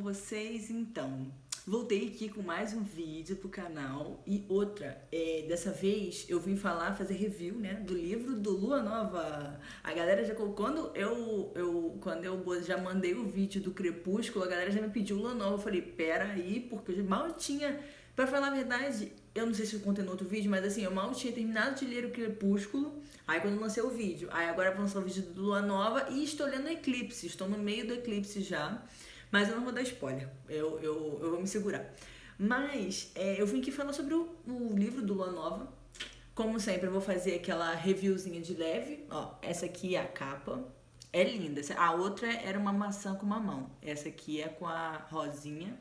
vocês? Então, voltei aqui com mais um vídeo pro canal e outra, dessa vez eu vim fazer review, né, do livro do Lua Nova. A galera já, quando eu já mandei o vídeo do Crepúsculo, a galera já me pediu Lua Nova. Eu falei, pera aí, porque eu mal tinha, pra falar a verdade, eu não sei se eu contei no outro vídeo, mas assim, eu mal tinha terminado de ler o Crepúsculo, aí quando eu lancei o vídeo, aí agora eu vou lançar o vídeo do Lua Nova e estou lendo o Eclipse, estou no meio do Eclipse já. Mas eu não vou dar spoiler, eu vou me segurar. Mas eu vim aqui falar sobre o livro do Lua Nova. Como sempre, eu vou fazer aquela reviewzinha de leve. Ó, essa aqui é a capa. É linda. A outra era uma maçã com mamão. Essa aqui é com a rosinha.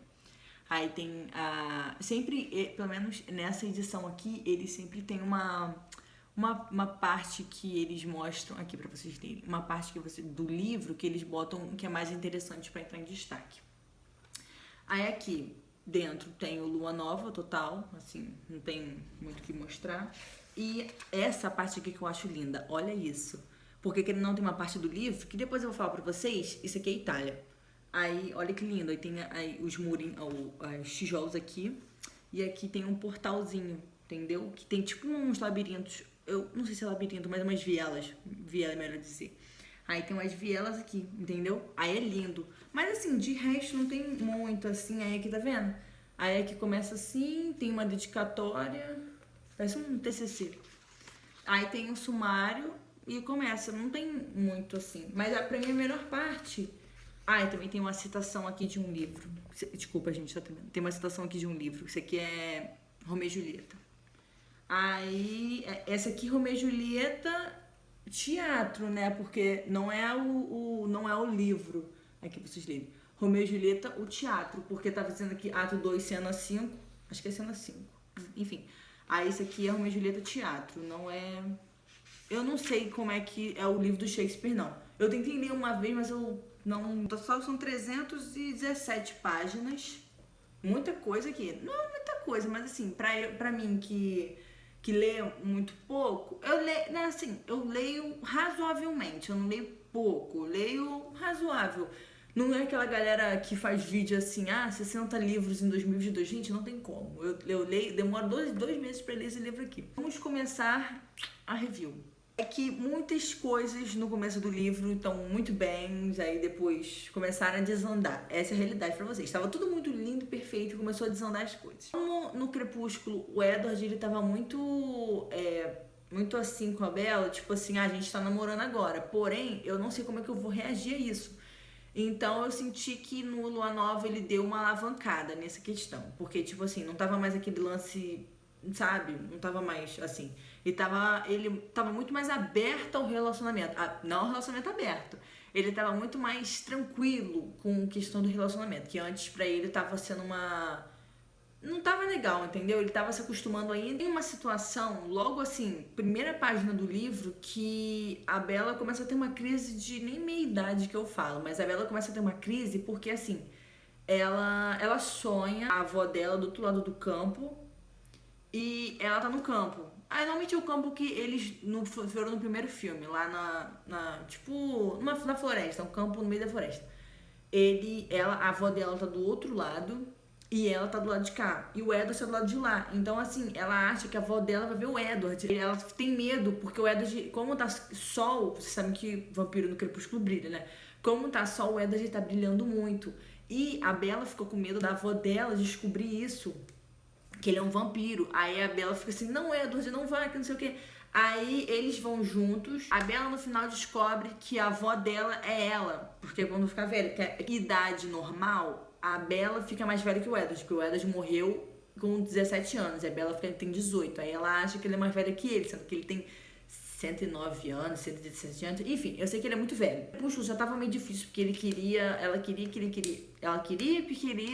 Aí tem a... Sempre, pelo menos nessa edição aqui, ele sempre tem uma parte que eles mostram aqui pra vocês terem, uma parte do livro que eles botam que é mais interessante pra entrar em destaque. Aí aqui dentro tem o Lua Nova total, assim, não tem muito o que mostrar. E essa parte aqui que eu acho linda, olha isso. Porque ele não tem uma parte do livro, que depois eu vou falar pra vocês, isso aqui é Itália. Aí, olha que lindo, aí tem aí os murinhos, os tijolos aqui, e aqui tem um portalzinho, entendeu? Que tem tipo uns labirintos. Eu não sei se é labirinto, mas umas vielas. Viela é melhor dizer. Aí tem umas vielas aqui, entendeu? Aí é lindo. Mas assim, de resto não tem muito assim. Aí aqui, tá vendo? Aí aqui começa assim, tem uma dedicatória. Parece um TCC. Aí tem um sumário e começa. Não tem muito assim. Mas pra mim a melhor parte... Ah, e também tem uma citação aqui de um livro. Desculpa, gente, tá terminando. Tem uma citação aqui de um livro. Isso aqui é Romeu e Julieta. Aí, essa aqui, Romeu e Julieta, teatro, né? Porque não é não é o livro. Aqui vocês lerem. Romeu e Julieta, o teatro. Porque tá dizendo aqui ato 2, cena 5. Acho que é cena 5. Enfim. Aí, esse aqui é Romeu e Julieta, teatro. Não é... Eu não sei como é que é o livro do Shakespeare, não. Eu tentei ler uma vez, mas eu não... Só são 317 páginas. Muita coisa aqui. Não é muita coisa, mas assim, pra mim que lê muito pouco, eu leio razoavelmente, eu não leio pouco, eu leio razoável. Não é aquela galera que faz vídeo assim, 60 livros em 2022. Gente, não tem como. Eu leio, demora dois meses pra ler esse livro aqui. Vamos começar a review. É que muitas coisas no começo do livro estão muito bem, aí depois começaram a desandar. Essa é a realidade pra vocês. Estava tudo muito lindo, perfeito, e começou a desandar as coisas. Como no Crepúsculo, o Edward, ele tava muito assim com a Bella, tipo assim, a gente tá namorando agora. Porém, eu não sei como é que eu vou reagir a isso. Então eu senti que no Lua Nova ele deu uma alavancada nessa questão. Porque, tipo assim, não tava mais aquele lance... Sabe? Não tava mais assim. Ele tava muito mais aberto ao relacionamento. Não ao relacionamento aberto. Ele tava muito mais tranquilo com a questão do relacionamento. Que antes pra ele tava sendo uma... Não tava legal, entendeu? Ele tava se acostumando ainda. Tem uma situação, logo assim, primeira página do livro, que a Bella começa a ter uma crise de... Nem meia idade que eu falo, mas a Bella começa a ter uma crise porque assim... Ela sonha a avó dela do outro lado do campo. E ela tá no campo. Normalmente é o campo que eles foram no primeiro filme, lá na floresta, um campo no meio da floresta. A avó dela tá do outro lado e ela tá do lado de cá. E o Edward tá do lado de lá. Então, assim, ela acha que a avó dela vai ver o Edward. E ela tem medo, porque o Edward, como tá sol, vocês sabem que vampiro no crepúsculo brilha, né? Como tá sol, o Edward tá brilhando muito. E a Bella ficou com medo da avó dela descobrir isso. Que ele é um vampiro. Aí a Bella fica assim, não, Edward, não vai, que não sei o que. Aí eles vão juntos. A Bella no final descobre que a avó dela é ela. Porque quando ficar velha, que é idade normal, a Bella fica mais velha que o Edward. Porque o Edward morreu com 17 anos. E a Bella tem 18. Aí ela acha que ele é mais velho que ele, sendo que ele tem 109 anos, 117 anos. Enfim, eu sei que ele é muito velho. Puxa, já tava meio difícil, porque ela queria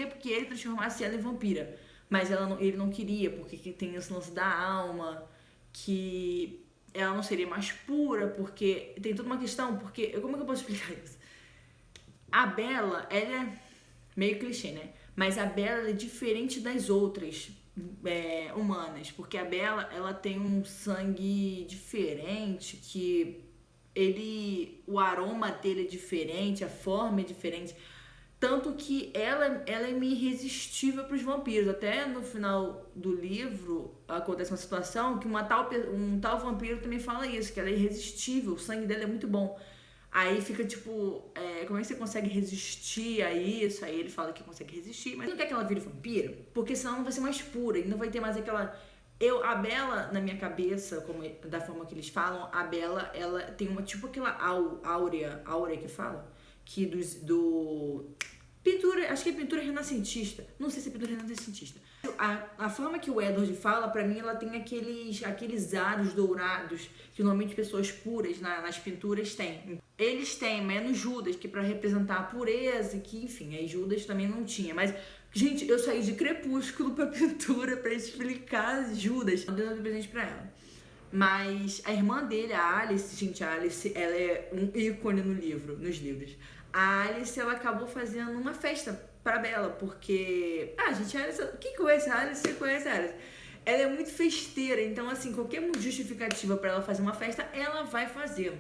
porque ele transformasse ela em vampira. Mas ele não queria, porque tem esse lance da alma, que ela não seria mais pura, porque tem toda uma questão, porque... Como é que eu posso explicar isso? A Bella, ela é meio clichê, né? Mas a Bella é diferente das outras humanas, porque a Bella, ela tem um sangue diferente, que o aroma dele é diferente, a forma é diferente... Tanto que ela é meio irresistível para os vampiros. Até no final do livro acontece uma situação que um tal vampiro também fala isso, que ela é irresistível, o sangue dela é muito bom. Aí fica tipo, como é que você consegue resistir a isso? Aí ele fala que consegue resistir, mas não quer que ela vire vampiro, porque senão não vai ser mais pura e não vai ter mais aquela... A Bella, na minha cabeça, da forma que eles falam, a Bella, ela tem uma, tipo aquela áurea que fala, que pintura, acho que é pintura renascentista, não sei se é pintura renascentista. A forma que o Edward fala, pra mim, ela tem aqueles aros dourados que normalmente pessoas puras nas pinturas têm. Eles têm, mas é no Judas, que é pra representar a pureza, que enfim, aí Judas também não tinha, mas... Gente, eu saí de Crepúsculo pra pintura pra explicar Judas, dando um presente pra ela. Mas a irmã dele, a Alice, gente, a Alice, ela é um ícone nos livros. A Alice, ela acabou fazendo uma festa pra Bella, porque... gente, a Alice... Quem conhece a Alice? Você conhece a Alice? Ela é muito festeira, então, assim, qualquer justificativa pra ela fazer uma festa, ela vai fazer.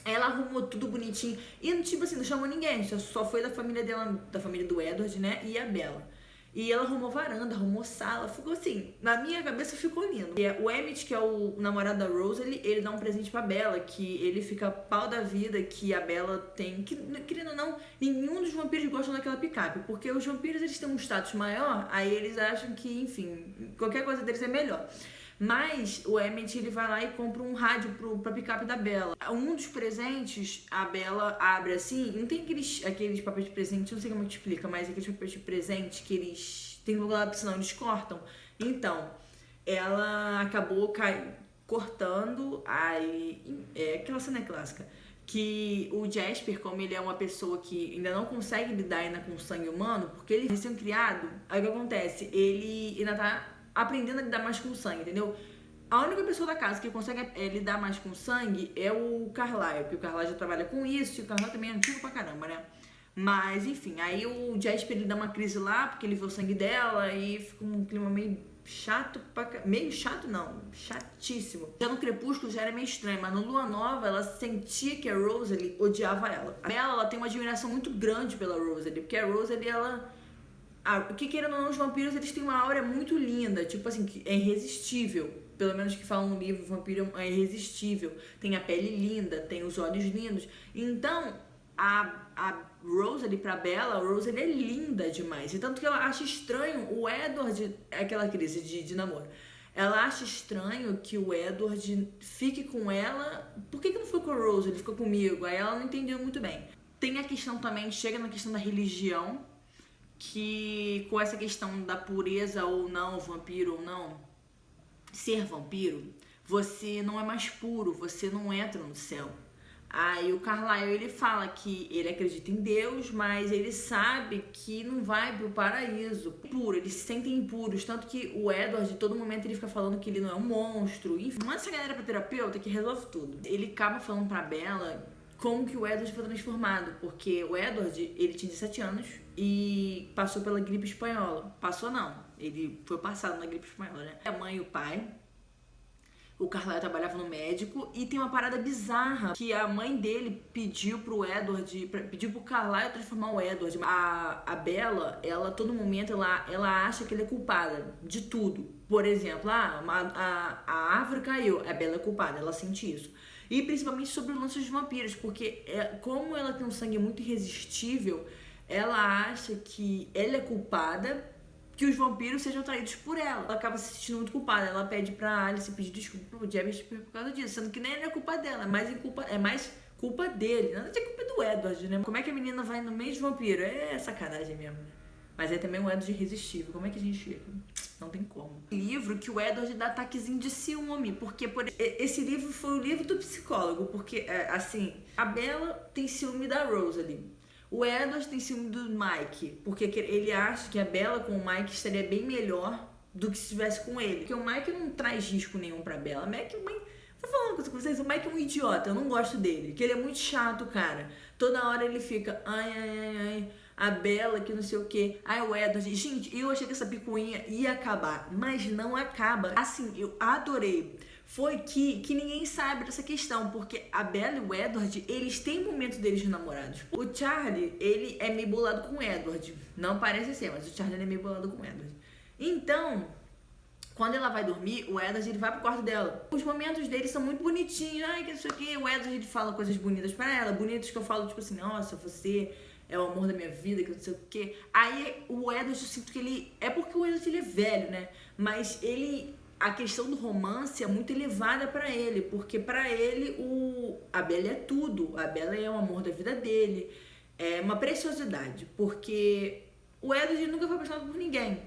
Ela arrumou tudo bonitinho. E, tipo assim, não chamou ninguém. Só foi da família dela, da família do Edward, né? E a Bella. E ela arrumou varanda, arrumou sala. Ficou assim, na minha cabeça ficou lindo. E o Emmett, que é o namorado da Rose, ele dá um presente pra Bella, que ele fica pau da vida que a Bella tem. Que, querendo ou não, nenhum dos vampiros gosta daquela picape. Porque os vampiros, eles têm um status maior, aí eles acham que, enfim, qualquer coisa deles é melhor. Mas o Emmett, ele vai lá e compra um rádio pra picape da Bella. Um dos presentes, a Bella abre assim, não tem aqueles papéis de presente, não sei como te explica, mas aqueles papéis de presente que eles tem lugar lá, senão eles cortam. Então, ela acabou cortando, aí aquela cena clássica, que o Jasper, como ele é uma pessoa que ainda não consegue lidar ainda com o sangue humano, porque ele é recém-criado, aí o que acontece? Ele ainda tá aprendendo a lidar mais com o sangue, entendeu? A única pessoa da casa que consegue lidar mais com o sangue é o Carlyle, porque o Carlyle já trabalha com isso e o Carlyle também é antigo pra caramba, né? Mas, enfim, aí o Jasper, ele dá uma crise lá, porque ele vê o sangue dela e fica um clima meio chato, meio chato não, chatíssimo. Já no Crepúsculo já era meio estranho, mas no Lua Nova ela sentia que a Rosalie odiava ela. A Bella, ela tem uma admiração muito grande pela Rosalie, porque a Rosalie, ela... que querendo ou não, os vampiros, eles têm uma aura muito linda, tipo assim, que é irresistível. Pelo menos que falam no livro, o vampiro é irresistível. Tem a pele linda, tem os olhos lindos. Então, a Rosalie pra Bella, a Rosalie é linda demais. E tanto que ela acha estranho o Edward, aquela crise de namoro. Ela acha estranho que o Edward fique com ela. Por que não foi com a Rosalie? Ele ficou comigo. Aí ela não entendeu muito bem. Tem a questão também, chega na questão da religião, que com essa questão da pureza ou não, vampiro ou não, ser vampiro, você não é mais puro, você não entra no céu. Aí o Carlyle, ele fala que ele acredita em Deus, mas ele sabe que não vai pro paraíso puro, eles se sentem impuros, tanto que o Edward, todo momento, ele fica falando que ele não é um monstro, enfim, manda essa galera pra terapeuta que resolve tudo. Ele acaba falando pra Bella como que o Edward foi transformado, porque o Edward, ele tinha 17 anos e passou pela gripe espanhola. Passou não, ele foi passado na gripe espanhola, né? A mãe e o pai, o Carlyle trabalhava no médico e tem uma parada bizarra que a mãe dele pediu pro Carlyle transformar o Edward. A Bella, ela, todo momento, ela acha que ele é culpada de tudo. Por exemplo, a árvore caiu, a Bella é culpada, ela sente isso. E principalmente sobre o lance dos vampiros, porque como ela tem um sangue muito irresistível, ela acha que ela é culpada que os vampiros sejam traídos por ela. Ela acaba se sentindo muito culpada. Ela pede pra Alice pedir desculpa pro Jasper por causa disso, sendo que nem é culpa dela, é mais culpa dele. Nada de culpa do Edward, né? Como é que a menina vai no meio de vampiro? É sacanagem mesmo, né? Mas é também um Edward irresistível. Como é que a gente... Não tem como. Livro que o Edward dá ataquezinho de ciúme, porque esse livro foi o livro do psicólogo, porque, assim, a Bella tem ciúme da Rosalie. O Edward tem ciúme do Mike, porque ele acha que a Bella com o Mike estaria bem melhor do que se estivesse com ele. Porque o Mike não traz risco nenhum pra Bella. O Mike, tô falando uma coisa com vocês, o Mike é um idiota, eu não gosto dele, que ele é muito chato, cara. Toda hora ele fica, ai, a Bella que não sei o que, ai o Edward. Gente, eu achei que essa picuinha ia acabar, mas não acaba. Assim, eu adorei. foi que ninguém sabe dessa questão, porque a Bella e o Edward, eles têm momentos deles de namorados. O Charlie, ele é meio bolado com o Edward. Não parece ser, mas o Charlie ele é meio bolado com o Edward. Então, quando ela vai dormir, o Edward ele vai pro quarto dela. Os momentos deles são muito bonitinhos. Ai, que isso aqui. O Edward ele fala coisas bonitas pra ela. Bonitas que eu falo, tipo assim, nossa, você é o amor da minha vida, que não sei o quê. Aí o Edward, eu sinto que ele... É porque o Edward ele é velho, né? Mas ele... A questão do romance é muito elevada pra ele, porque pra ele a Bella é tudo. A Bella é o amor da vida dele. É uma preciosidade, porque o Edward nunca foi apaixonado por ninguém.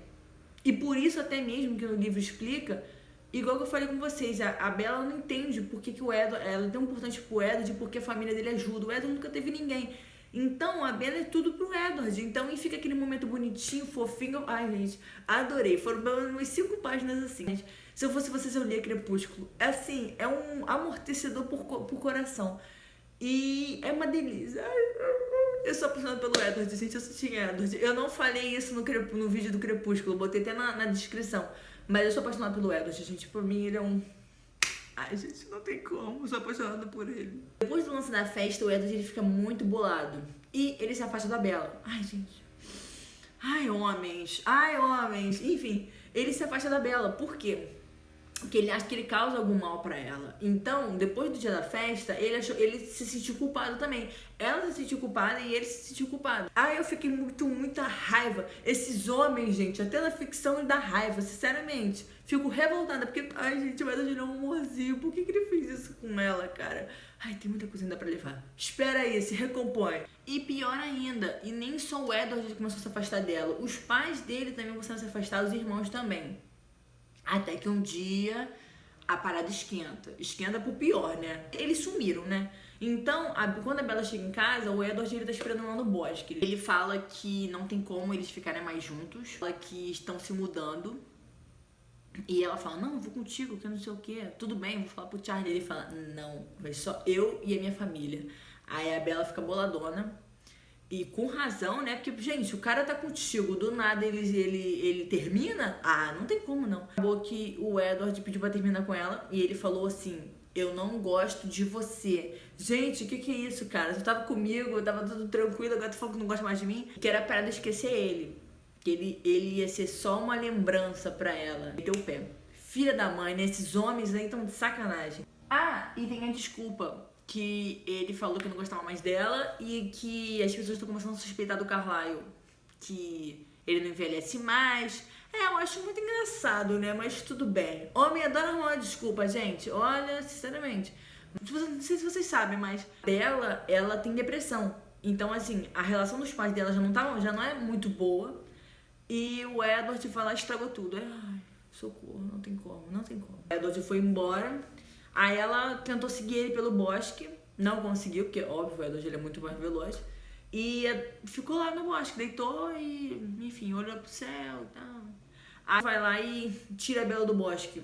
E por isso até mesmo que no livro explica, igual que eu falei com vocês, a Bella não entende por que o Edward, ela é tão importante pro Edward, porque a família dele ajuda. O Edward nunca teve ninguém. Então, a Bella é tudo pro Edward. Então, e fica aquele momento bonitinho, fofinho. Ai, gente, adorei. Foram umas 5 páginas assim. Gente, se eu fosse vocês, eu lia Crepúsculo. Assim, é um amortecedor pro coração. E é uma delícia. Eu sou apaixonada pelo Edward, gente. Eu assisti Edward. Eu não falei isso no vídeo do Crepúsculo. Botei até na descrição. Mas eu sou apaixonada pelo Edward, gente. Por mim, ele é um... Ai, gente, não tem como. Eu sou apaixonada por ele. Depois do lance da festa, o Edward ele fica muito bolado. E ele se afasta da Bella. Ai, gente. Ai, homens. Ai, homens. Enfim, ele se afasta da Bella. Por quê? Porque ele acha que ele causa algum mal pra ela. Então, depois do dia da festa, ele se sentiu culpado também. Ela se sentiu culpada e ele se sentiu culpado. Ai, eu fiquei muita raiva. Esses homens, gente, até na ficção ele dá raiva, sinceramente. Fico revoltada, porque, ai, gente, o Edward é um amorzinho. Por que ele fez isso com ela, cara? Ai, tem muita coisa ainda pra levar. Espera aí, se recompõe. E pior ainda, e nem só o Edward começou a se afastar dela. Os pais dele também começaram a se afastar, os irmãos também. Até que um dia a parada esquenta. Esquenta pro pior, né? Eles sumiram, né? Então, quando a Bella chega em casa, o Edward ele tá esperando lá no bosque. Ele fala que não tem como eles ficarem mais juntos. Fala que estão se mudando. E ela fala, não, vou contigo, que não sei o quê. Tudo bem, vou falar pro Charlie. Ele fala, não, vai só eu e a minha família. Aí a Bella fica boladona. E com razão, né? Porque, gente, o cara tá contigo, do nada ele termina? Ah, não tem como, não. Acabou que o Edward pediu pra terminar com ela e ele falou assim, eu não gosto de você. Gente, o que é isso, cara? Você tava comigo, tava tudo tranquilo, agora tu falou que não gosta mais de mim? Que era pra ela esquecer ele. Que ele ia ser só uma lembrança pra ela. Meteu o pé. Filha da mãe, né? Esses homens aí tão de sacanagem. Ah, e tem a desculpa. Que ele falou que não gostava mais dela e que as pessoas estão começando a suspeitar do Carlyle, que ele não envelhece mais. Eu acho muito engraçado, né? Mas tudo bem. Homem adora arrumar desculpa, gente. Olha, sinceramente. Não sei se vocês sabem, mas Bella, ela tem depressão. Então, assim, a relação dos pais dela já não é muito boa. E o Edward vai lá e estragou tudo. Ai, socorro, não tem como. O Edward foi embora. Aí ela tentou seguir ele pelo bosque, não conseguiu, porque óbvio, o Edward ele é muito mais veloz. E ficou lá no bosque, deitou e, enfim, olhou pro céu e tal. Aí vai lá e tira a Bella do bosque.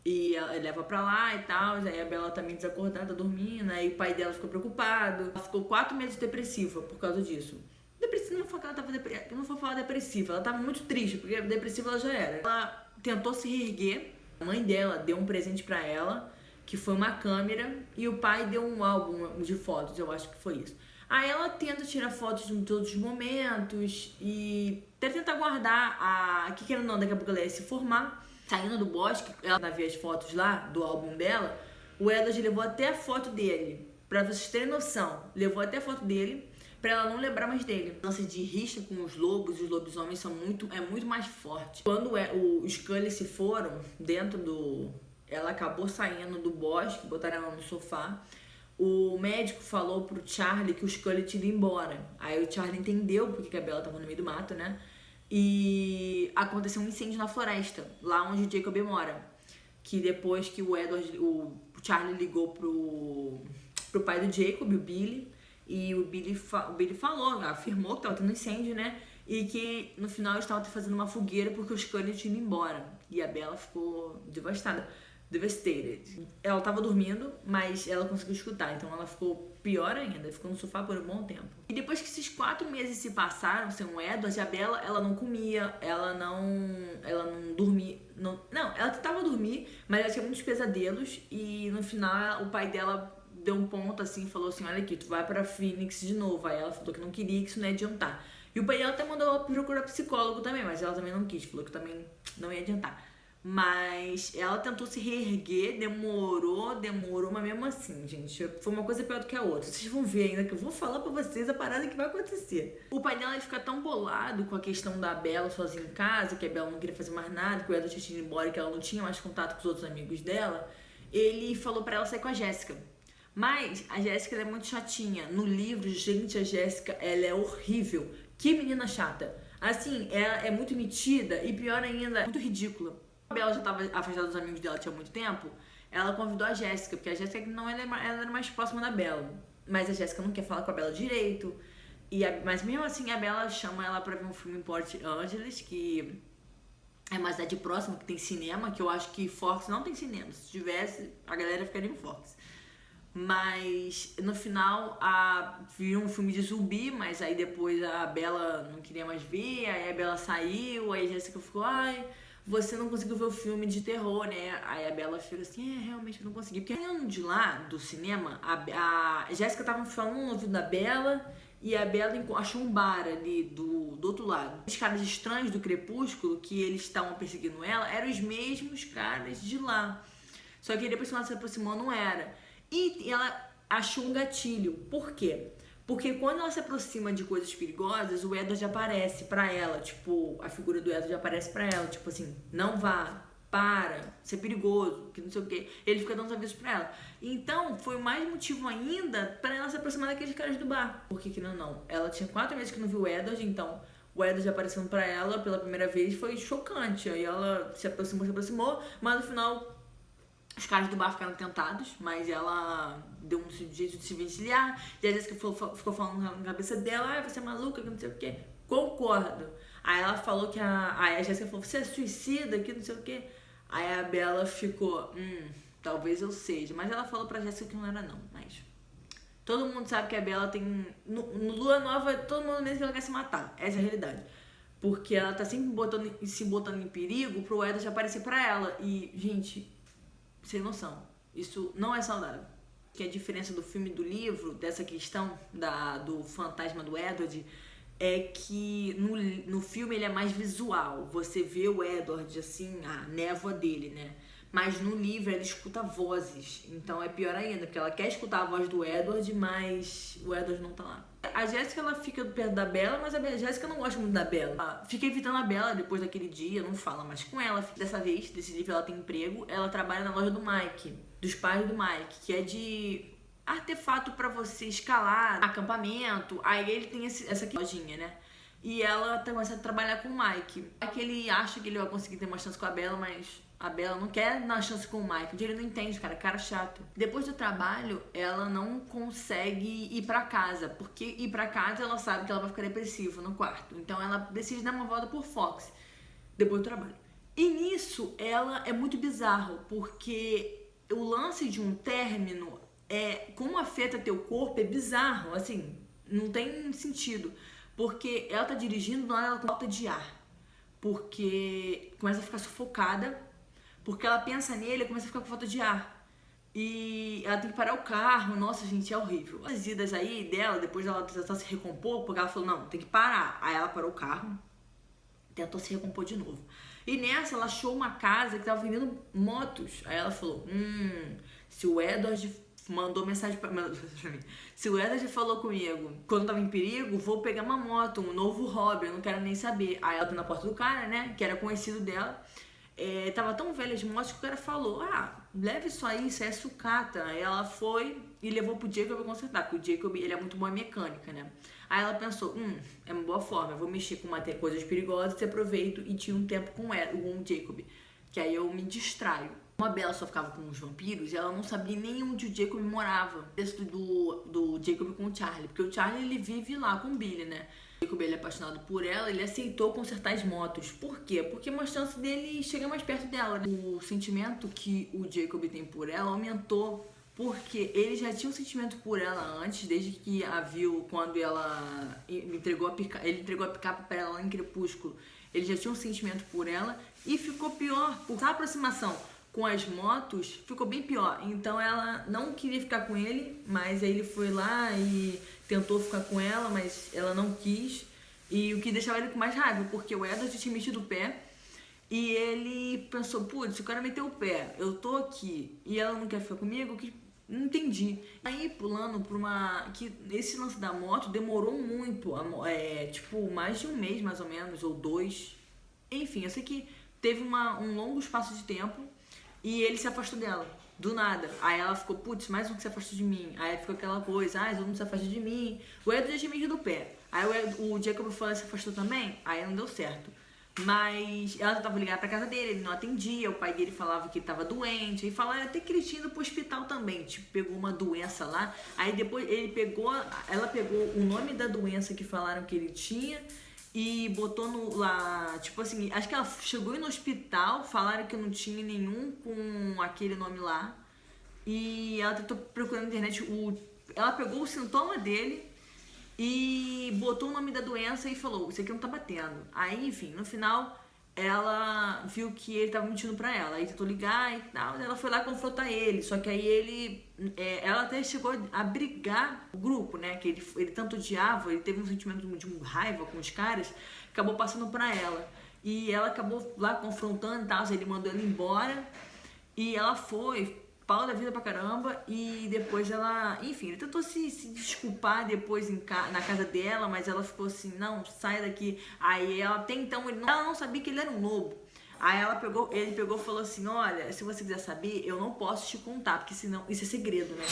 E ela leva pra lá e tal, aí a Bella também desacordada, dormindo, aí o pai dela ficou preocupado. Ela ficou 4 meses depressiva por causa disso. Depressiva, não foi que ela tava depressiva, não foi falar depressiva, ela tava muito triste, porque depressiva ela já era. Ela tentou se reerguer, a mãe dela deu um presente pra ela, que foi uma câmera, e o pai deu um álbum de fotos, eu acho que foi isso. Aí ela tenta tirar fotos de todos os momentos e até tenta guardar que querendo ou não, daqui a pouco ela ia se formar. Saindo do bosque, ela vê as fotos lá do álbum dela, o Edward levou até a foto dele, pra vocês terem noção, levou até a foto dele, pra ela não lembrar mais dele. A lance de rixa com os lobos e os lobisomens é muito mais forte. Quando os Scully se foram dentro ela acabou saindo do bosque, botaram ela no sofá. O médico falou pro Charlie que o Scully tinha ido embora. Aí o Charlie entendeu porque a Bella tava no meio do mato, né? E aconteceu um incêndio na floresta, lá onde o Jacob mora. Que depois que o Charlie ligou pro pai do Jacob, o Billy, e o Billy falou, afirmou que tava tendo incêndio, né? E que no final eles estavam fazendo uma fogueira porque o Scully tinha ido embora. E a Bella ficou devastada. devastated. Ela tava dormindo, mas ela conseguiu escutar, então ela ficou pior ainda, ficou no sofá por um bom tempo. E depois que esses 4 meses se passaram sem o Edward, a Bella, ela não comia, ela não dormia, não, ela tentava dormir, mas ela tinha muitos pesadelos e no final o pai dela deu um ponto assim, falou assim, olha aqui, tu vai pra Phoenix de novo. Aí ela falou que não queria, que isso não ia adiantar. E o pai dela até mandou ela procurar psicólogo também, mas ela também não quis, falou que também não ia adiantar. Mas ela tentou se reerguer, demorou, mas mesmo assim, gente, foi uma coisa pior do que a outra. Vocês vão ver ainda que eu vou falar pra vocês a parada que vai acontecer. O pai dela fica tão bolado com a questão da Bella sozinha em casa, que a Bella não queria fazer mais nada, que o Edward tinha ido embora e que ela não tinha mais contato com os outros amigos dela. Ele falou pra ela sair com a Jéssica. Mas a Jéssica é muito chatinha. No livro, gente, a Jéssica, ela é horrível. Que menina chata. Assim, ela é muito metida e pior ainda, muito ridícula. A Bella já estava afastada dos amigos dela tinha muito tempo. Ela convidou a Jéssica, porque a Jéssica não, ela era mais próxima da Bella. Mas a Jéssica não quer falar com a Bella direito. Mas mesmo assim, a Bella chama ela pra ver um filme em Port Angeles, que é uma cidade próxima, que tem cinema, que eu acho que Fox não tem cinema. Se tivesse, a galera ficaria em Fox. Mas no final viu um filme de zumbi, mas aí depois a Bella não queria mais ver, aí a Bella saiu, aí a Jéssica ficou, ai, você não conseguiu ver o filme de terror, né? Aí a Bella ficou assim, realmente eu não consegui. Porque saindo de lá, do cinema, a Jéssica tava falando no ouvido da Bella e a Bella achou um bar ali do outro lado. Os caras estranhos do Crepúsculo, que eles estavam perseguindo ela, eram os mesmos caras de lá. Só que depois que ela se aproximou, não era. E ela achou um gatilho. Por quê? Porque quando ela se aproxima de coisas perigosas, o Edward aparece pra ela. Tipo, a figura do Edward aparece pra ela. Tipo assim, não vá, para, isso é perigoso, que não sei o quê. Ele fica dando avisos pra ela. Então, foi mais motivo ainda pra ela se aproximar daqueles caras do bar. Por que não? Ela tinha 4 meses que não viu o Edward, então o Edward aparecendo pra ela pela primeira vez foi chocante. Aí ela se aproximou, mas no final os caras do bar ficaram tentados, mas ela deu um jeito de se vencilhar. E a Jéssica ficou falando na cabeça dela, você é maluca, que não sei o quê. Concordo. Aí ela falou que aí a Jéssica falou, você é suicida, que não sei o quê. Aí a Bella ficou, talvez eu seja. Mas ela falou pra Jéssica que não era não, mas todo mundo sabe que a Bella tem, no Lua Nova, todo mundo mesmo que ela quer se matar. Essa é a realidade. Porque ela tá sempre se botando em perigo pro Edward aparecer pra ela. E, gente, sem noção, isso não é saudável. Que a diferença do filme e do livro, dessa questão do fantasma do Edward, é que no filme ele é mais visual. Você vê o Edward, assim, a névoa dele, né? Mas no livro ela escuta vozes. Então é pior ainda, porque ela quer escutar a voz do Edward, mas o Edward não tá lá. A Jéssica, ela fica perto da Bella, mas a Jéssica não gosta muito da Bella. Ela fica evitando a Bella depois daquele dia, não fala mais com ela. Dessa vez, desse livro, ela tem emprego. Ela trabalha na loja do Mike, dos pais do Mike, que é de artefato pra você escalar, acampamento. Aí ele tem essa lojinha, né? E ela começa a trabalhar com o Mike. Aí que ele acha que ele vai conseguir ter uma chance com a Bella, mas a Bella não quer dar chance com o Mike. Ele não entende, cara chato. Depois do trabalho, ela não consegue ir pra casa. Porque ir pra casa, ela sabe que ela vai ficar depressiva no quarto. Então ela decide dar uma volta por Fox, depois do trabalho. E nisso, ela é muito bizarro. Porque o lance de um término, como afeta teu corpo, é bizarro. Assim, não tem sentido. Porque ela tá dirigindo, do nada ela com falta de ar. Porque começa a ficar sufocada. Porque ela pensa nele e começa a ficar com falta de ar. E ela tem que parar o carro. Nossa, gente, é horrível. As idas aí dela, depois ela tentou se recompor, porque ela falou, não, tem que parar. Aí ela parou o carro, tentou se recompor de novo. E nessa, ela achou uma casa que tava vendendo motos. Aí ela falou, se o Edward mandou mensagem pra mim, se o Edward falou comigo quando tava em perigo, vou pegar uma moto, um novo hobby, eu não quero nem saber. Aí ela tá na porta do cara, né, que era conhecido dela. Tava tão velha de moto que o cara falou, leve isso aí, isso é sucata. Aí ela foi e levou pro Jacob pra consertar, porque o Jacob, ele é muito bom em mecânica, né. Aí ela pensou, é uma boa forma, eu vou mexer com coisas perigosas, se aproveito e tiro um tempo com o Jacob, que aí eu me distraio. Como a Bella só ficava com os vampiros, ela não sabia nem onde o Jacob morava. Texto do Jacob com o Charlie, porque o Charlie, ele vive lá com o Billy, né. Jacob, ele é apaixonado por ela, ele aceitou consertar as motos. Por quê? Porque é uma chance dele chegar mais perto dela, né? O sentimento que o Jacob tem por ela aumentou, porque ele já tinha um sentimento por ela antes, desde que a viu quando ele entregou a picape para ela lá em Crepúsculo. Ele já tinha um sentimento por ela e ficou pior, por essa aproximação com as motos, ficou bem pior. Então ela não queria ficar com ele, mas aí ele foi lá e tentou ficar com ela, mas ela não quis. E o que deixava ele com mais raiva, porque o Edward tinha metido o pé e ele pensou, putz, o cara meteu o pé, eu tô aqui e ela não quer ficar comigo, que não entendi. Aí pulando pra que esse lance da moto demorou muito, tipo mais de um mês mais ou menos, ou 2. Enfim, eu sei que teve um longo espaço de tempo e ele se afastou dela, do nada. Aí ela ficou, putz, mais um que se afastou de mim. Aí ficou aquela coisa, todo mundo se afasta de mim. O Edward já tinha metido o pé. Aí o Jacob foi se afastou também, aí não deu certo. Mas ela tentava ligar pra casa dele, ele não atendia, o pai dele falava que ele tava doente, aí falaram até que ele tinha ido pro hospital também, tipo, pegou uma doença lá, aí depois ela pegou o nome da doença que falaram que ele tinha e botou lá, tipo assim, acho que ela chegou no hospital, falaram que não tinha nenhum com aquele nome lá, e ela tentou procurar na internet, ela pegou o sintoma dele e botou o nome da doença e falou, isso aqui não tá batendo. Aí, enfim, no final, ela viu que ele tava mentindo pra ela. Aí tentou ligar e tal, ela foi lá confrontar ele. Só que aí ela até chegou a brigar o grupo, né? Que ele tanto odiava, ele teve um sentimento de raiva com os caras, acabou passando pra ela. E ela acabou lá confrontando e tal, ele mandou ela embora. E ela foi pau da vida pra caramba, e depois ela, enfim, ele tentou se desculpar depois na casa dela, mas ela ficou assim, não, sai daqui. Aí ela até então, ela não sabia que ele era um lobo. Aí ele pegou e falou assim, olha, se você quiser saber, eu não posso te contar, porque senão, isso é segredo, né?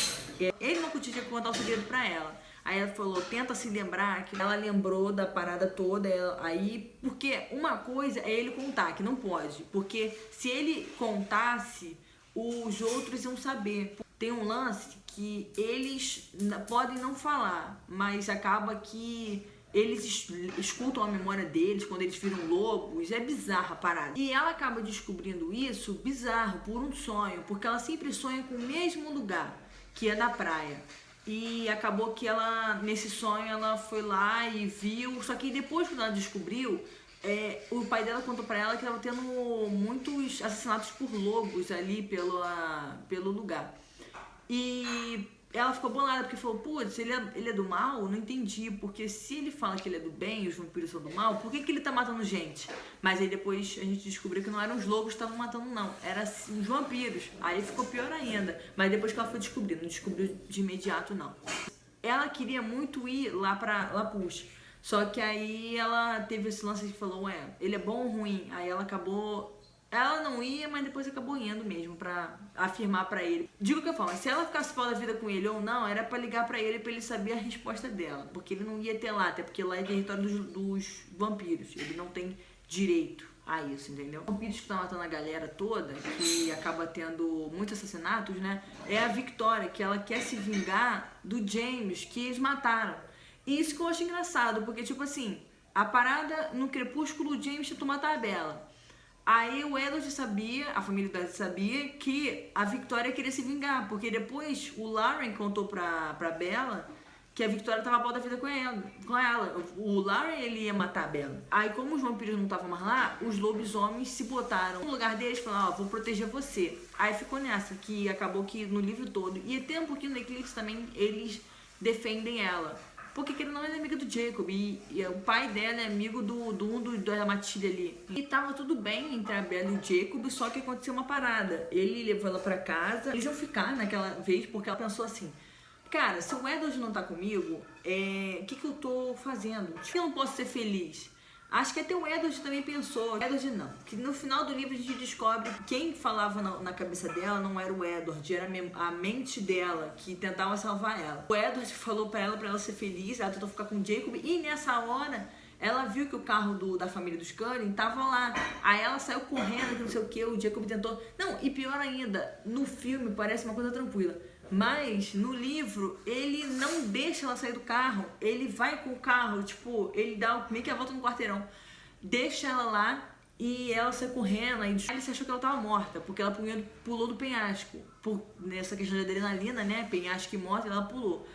Ele não podia contar o segredo pra ela. Aí ela falou, tenta se lembrar, que ela lembrou da parada toda, aí, porque uma coisa é ele contar, que não pode, porque se ele contasse, os outros iam saber. Tem um lance que eles podem não falar, mas acaba que eles escutam a memória deles quando eles viram lobos. É bizarra a parada. E ela acaba descobrindo isso bizarro por um sonho, porque ela sempre sonha com o mesmo lugar, que é na praia. E acabou que nesse sonho, ela foi lá e viu, só que depois que ela descobriu, o pai dela contou pra ela que estava tendo muitos assassinatos por lobos ali pelo lugar. E ela ficou bolada, porque falou, putz, ele é do mal? Não entendi, porque se ele fala que ele é do bem e os vampiros são do mal, por que ele tá matando gente? Mas aí depois a gente descobriu que não eram os lobos que estavam matando, não. Eram os vampiros. Aí ficou pior ainda. Mas depois que ela foi descobrir, não descobriu de imediato, não. Ela queria muito ir lá pra Lapush. Só que aí ela teve esse lance de falou, ele é bom ou ruim? Aí ela acabou... Ela não ia, mas depois acabou indo mesmo pra afirmar pra ele. Digo que eu falo, mas se ela ficasse pau da vida com ele ou não, era pra ligar pra ele saber a resposta dela. Porque ele não ia ter lá, até porque lá é território dos vampiros. Ele não tem direito a isso, entendeu? Os vampiros que estão matando a galera toda, que acaba tendo muitos assassinatos, né? É a Victoria, que ela quer se vingar do James, que eles mataram. E isso que eu acho engraçado, porque, tipo assim, a parada no Crepúsculo, o James tentou matar a Bella. Aí o Edward sabia, a família dela sabia, que a Victoria queria se vingar, porque depois o Lauren contou pra Bella que a Victoria tava a pau da vida com ela. O Lauren, ele ia matar a Bella. Aí, como os vampiros não estavam mais lá, os lobisomens se botaram no lugar deles e falaram, vou proteger você. Aí ficou nessa, que acabou que no livro todo, e até um pouquinho no Eclipse também, eles defendem ela. Porque ele não é amiga do Jacob, e o pai dela é amigo da Matilda ali. E tava tudo bem entre a Bella e o Jacob, só que aconteceu uma parada. Ele levou ela pra casa, eles iam ficar naquela vez, porque ela pensou assim, cara, se o Edward não tá comigo, o que eu tô fazendo? Por que eu não posso ser feliz? Acho que até o Edward também pensou, Edward não, que no final do livro a gente descobre que quem falava na cabeça dela não era o Edward, era a mente dela que tentava salvar ela. O Edward falou pra ela ser feliz, ela tentou ficar com o Jacob, e nessa hora ela viu que o carro da família dos Cullen tava lá. Aí ela saiu correndo, que não sei o que, o Jacob tentou... Não, e pior ainda, no filme parece uma coisa tranquila. Mas no livro, ele não deixa ela sair do carro. Ele vai com o carro, tipo, ele dá meio que a volta no quarteirão. Deixa ela lá e ela sai correndo. Aí Alice achou que ela tava morta, porque ela pulou do penhasco. Nessa questão de adrenalina, né? Penhasco e morte, ela pulou.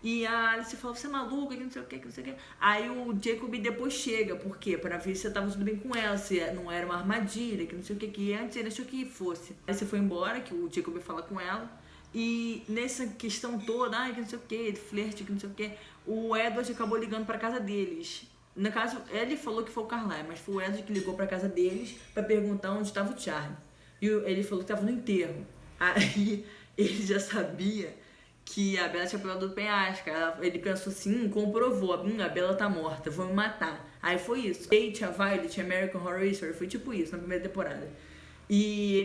E a Alice falou, você é maluca, que não sei o que, que não sei o que. Aí o Jacob depois chega, por quê? Pra ver se tava tudo bem com ela, se não era uma armadilha, que não sei o que antes ele achou que fosse. Aí você foi embora, que o Jacob ia falar com ela. E nessa questão toda, que não sei o que, flerte, que não sei o que, o Edward acabou ligando pra casa deles. No caso, ele falou que foi o Carlyle, mas foi o Edward que ligou pra casa deles pra perguntar onde estava o Charlie. E ele falou que estava no enterro. Aí ele já sabia que a Bella tinha pulado do penhasco. Ele pensou assim, comprovou, a Bella tá morta, vou me matar. Aí foi isso. Kate, a Violet, American Horror Story, foi tipo isso na primeira temporada. E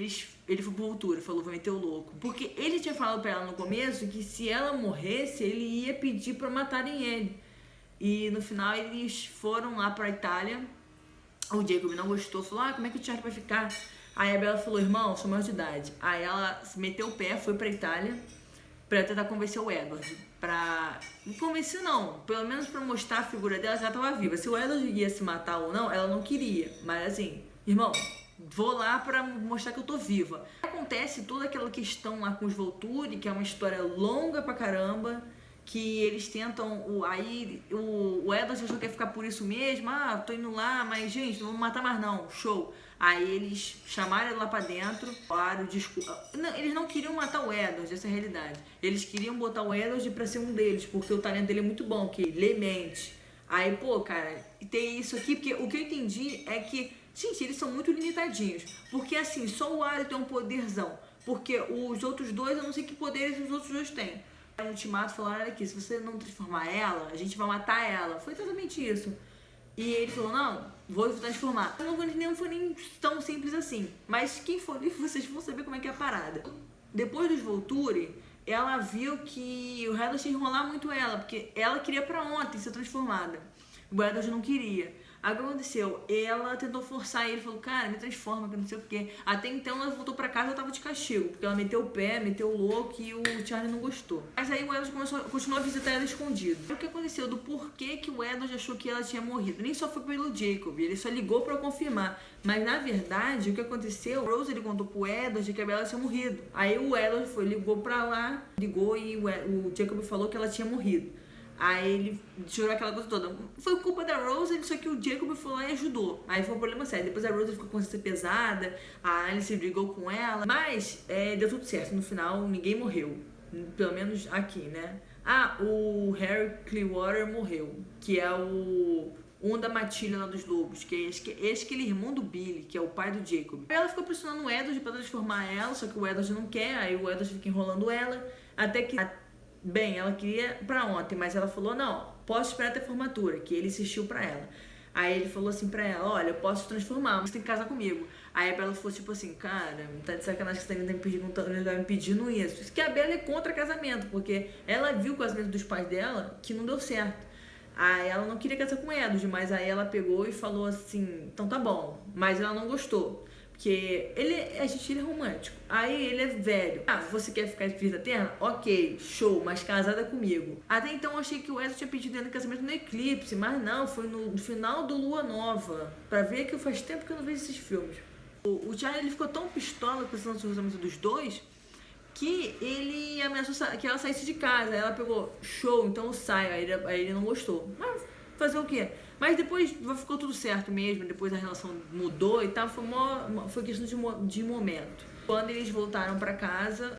ele foi pro Vulture, falou, vou meter o louco. Porque ele tinha falado pra ela no começo que se ela morresse, ele ia pedir pra matarem ele. E no final eles foram lá pra Itália. O Jacob não gostou, falou, como é que o Charlie vai ficar? Aí a Bella falou, irmão, sou maior de idade. Aí ela meteu o pé, foi pra Itália pra tentar convencer o Edward. Não convencer não, pelo menos pra mostrar a figura dela, que ela tava viva. Se o Edward ia se matar ou não, ela não queria. Mas assim, irmão, vou lá pra mostrar que eu tô viva. Acontece toda aquela questão lá com os Volturi, que é uma história longa pra caramba, que eles tentam, aí o Edward achou que ia ficar por isso mesmo, tô indo lá, mas gente, não vamos matar mais não, show. Aí eles chamaram ele lá pra dentro, falaram, eles não queriam matar o Edward, essa é a realidade. Eles queriam botar o Edward pra ser um deles, porque o talento dele é muito bom, que ele mente. Aí, cara, tem isso aqui, porque o que eu entendi é que, gente, eles são muito limitadinhos. Porque assim, só o Arya tem um poderzão. Porque os outros dois, eu não sei que poderes os outros dois têm. No ultimato falaram, olha aqui, se você não transformar ela, a gente vai matar ela. Foi exatamente isso. E ele falou, não, vou transformar. Não foi nem tão simples assim. Mas quem for livre, vocês vão saber como é que é a parada. Depois dos Volturi, ela viu que o Edward ia enrolar muito ela, porque ela queria pra ontem ser transformada. O Edward não queria. Aí o que aconteceu? Ela tentou forçar ele, falou, cara, me transforma, que não sei o quê. Até então ela voltou pra casa e ela tava de castigo, porque ela meteu o pé, meteu o louco e o Charlie não gostou. Mas aí o Edward continuou a visitar ela escondido. O que aconteceu? Do porquê que o Edward achou que ela tinha morrido? Nem só foi pelo Jacob, ele só ligou pra confirmar. Mas na verdade, o que aconteceu? O Rose ele contou pro Edward que a Bella tinha morrido. Aí o Edward ligou pra lá, ligou e o Jacob falou que ela tinha morrido. Aí ele chorou aquela coisa toda. Foi culpa da Rose, só que o Jacob foi lá e ajudou. Aí foi um problema sério. Depois a Rose ficou com consciência pesada, a Alice brigou com ela. Mas deu tudo certo. No final, ninguém morreu. Pelo menos aqui, né? O Harry Clearwater morreu. Que é um da matilha lá dos lobos. Que é aquele irmão do Billy, que é o pai do Jacob. Aí ela ficou pressionando o Edward pra transformar ela, só que o Edward não quer. Aí o Edward fica enrolando ela. Até que... Bem, ela queria pra ontem, mas ela falou, não, posso esperar até a formatura, que ele insistiu pra ela. Aí ele falou assim pra ela, olha, eu posso te transformar, mas você tem que casar comigo. Aí a Bella falou tipo assim, cara, tá de sacanagem que você tá me pedindo isso. Isso que a Bella é contra casamento, porque ela viu o casamento dos pais dela que não deu certo. Aí ela não queria casar com Edward, mas aí ela pegou e falou assim, então tá bom, mas ela não gostou. Porque ele é romântico. Aí ele é velho. Você quer ficar de vida eterna? Ok, show, mas casada comigo. Até então eu achei que o Edward tinha pedido ela em casamento no Eclipse, mas não, foi no final do Lua Nova. Pra ver que faz tempo que eu não vejo esses filmes. O Charlie ele ficou tão pistola com esse lançamento dos dois que ele ameaçou que ela saísse de casa. Aí ela pegou, show, então eu saio. Aí ele não gostou. Mas fazer o quê? Mas depois ficou tudo certo mesmo, depois a relação mudou e tal, foi questão de momento. Quando eles voltaram pra casa,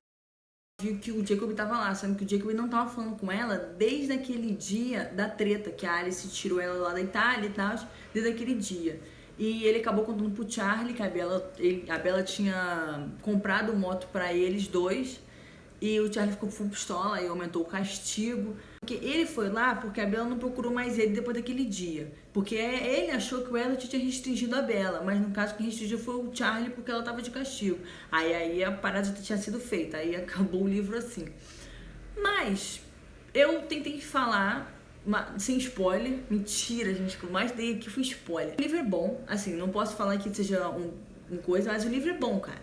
viu que o Jacob tava lá, sendo que o Jacob não tava falando com ela desde aquele dia da treta, que a Alice tirou ela lá da Itália e tal, desde aquele dia. E ele acabou contando pro Charlie que a Bella tinha comprado moto pra eles dois, e o Charlie ficou full pistola e aumentou o castigo. Porque ele foi lá porque a Bella não procurou mais ele depois daquele dia. Porque ele achou que o Edward tinha restringido a Bella, mas no caso quem restringiu foi o Charlie porque ela tava de castigo. Aí a parada já tinha sido feita, aí acabou o livro assim. Mas eu tentei falar sem spoiler. Mentira, gente, o que eu mais dei aqui foi spoiler. O livro é bom, assim, não posso falar que seja um coisa, mas o livro é bom, cara.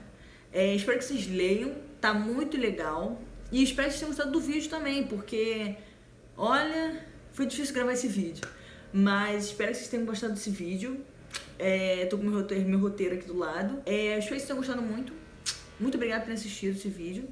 Espero que vocês leiam, tá muito legal. E espero que vocês tenham gostado do vídeo também, porque, olha, foi difícil gravar esse vídeo. Mas espero que vocês tenham gostado desse vídeo. Tô com meu roteiro aqui do lado. Espero que vocês tenham gostado muito. Muito obrigada por ter assistido esse vídeo.